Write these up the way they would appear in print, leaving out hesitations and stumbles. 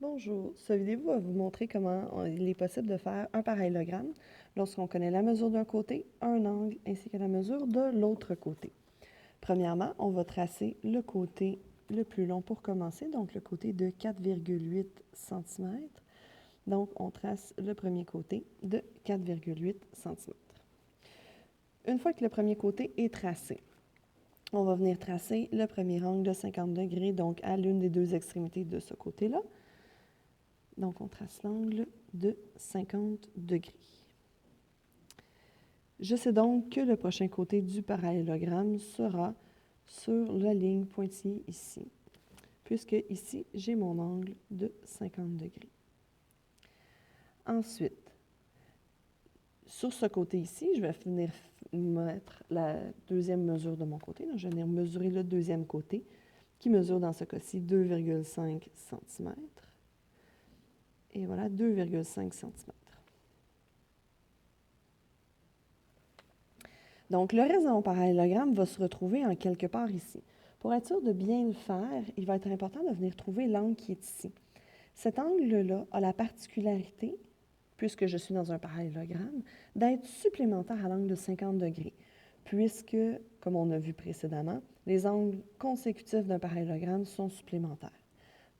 Bonjour, cette vidéo va vous montrer comment il est possible de faire un parallélogramme lorsqu'on connaît la mesure d'un côté, un angle ainsi que la mesure de l'autre côté. Premièrement, on va tracer le côté le plus long pour commencer, donc le côté de 4,8 cm. Donc, on trace le premier côté de 4,8 cm. Une fois que le premier côté est tracé, on va venir tracer le premier angle de 50 degrés, donc à l'une des deux extrémités de ce côté-là. Donc, on trace l'angle de 50 degrés. Je sais donc que le prochain côté du parallélogramme sera sur la ligne pointillée ici, puisque ici, j'ai mon angle de 50 degrés. Ensuite, sur ce côté ici, je vais venir mettre la deuxième mesure de mon côté. Donc, je vais venir mesurer le deuxième côté, qui mesure dans ce cas-ci 2,5 cm. Et voilà, 2,5 cm. Donc, le reste de mon parallélogramme va se retrouver en quelque part ici. Pour être sûr de bien le faire, il va être important de venir trouver l'angle qui est ici. Cet angle-là a la particularité, puisque je suis dans un parallélogramme, d'être supplémentaire à l'angle de 50 degrés, puisque, comme on a vu précédemment, les angles consécutifs d'un parallélogramme sont supplémentaires.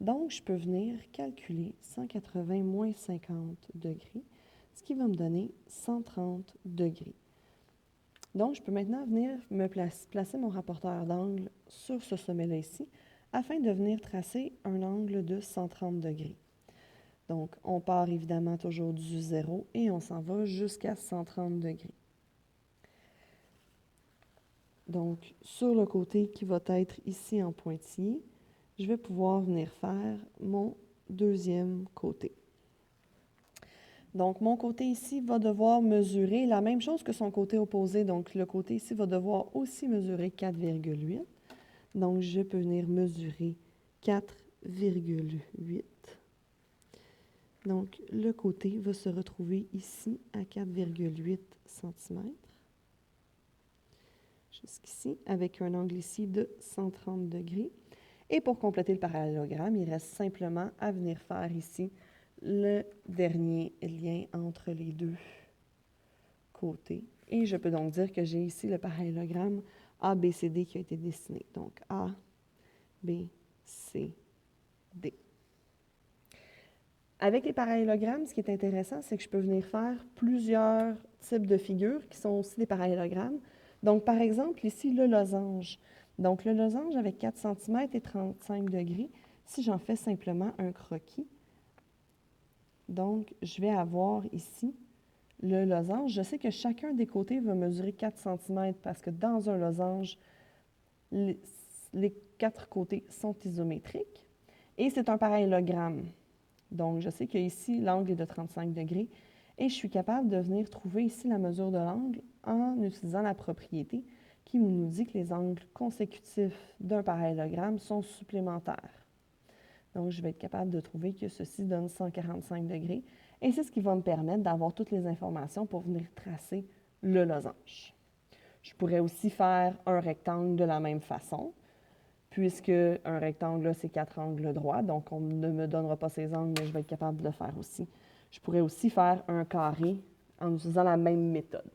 Donc, je peux venir calculer 180 moins 50 degrés, ce qui va me donner 130 degrés. Donc, je peux maintenant venir me placer mon rapporteur d'angle sur ce sommet-là ici, afin de venir tracer un angle de 130 degrés. Donc, on part évidemment toujours du 0 et on s'en va jusqu'à 130 degrés. Donc, sur le côté qui va être ici en pointillé, je vais pouvoir venir faire mon deuxième côté. Donc, mon côté ici va devoir mesurer la même chose que son côté opposé. Donc, le côté ici va devoir aussi mesurer 4,8. Donc, je peux venir mesurer 4,8. Donc, le côté va se retrouver ici à 4,8 cm. Jusqu'ici, avec un angle ici de 130 degrés. Et pour compléter le parallélogramme, il reste simplement à venir faire ici le dernier lien entre les deux côtés. Et je peux donc dire que j'ai ici le parallélogramme ABCD qui a été dessiné. Donc, A, B, C, D. Avec les parallélogrammes, ce qui est intéressant, c'est que je peux venir faire plusieurs types de figures qui sont aussi des parallélogrammes. Donc, par exemple, ici, le losange. Donc, le losange avec 4 cm et 35 degrés, si j'en fais simplement un croquis, donc, je vais avoir ici le losange. Je sais que chacun des côtés va mesurer 4 cm parce que dans un losange, les 4 côtés sont isométriques. Et c'est un parallélogramme. Donc, je sais qu'ici, l'angle est de 35 degrés et je suis capable de venir trouver ici la mesure de l'angle en utilisant la propriété qui nous dit que les angles consécutifs d'un parallélogramme sont supplémentaires. Donc, je vais être capable de trouver que ceci donne 145 degrés et c'est ce qui va me permettre d'avoir toutes les informations pour venir tracer le losange. Je pourrais aussi faire un rectangle de la même façon, puisque un rectangle, là, c'est 4 angles droits, donc on ne me donnera pas ces angles, mais je vais être capable de le faire aussi. Je pourrais aussi faire un carré en utilisant la même méthode.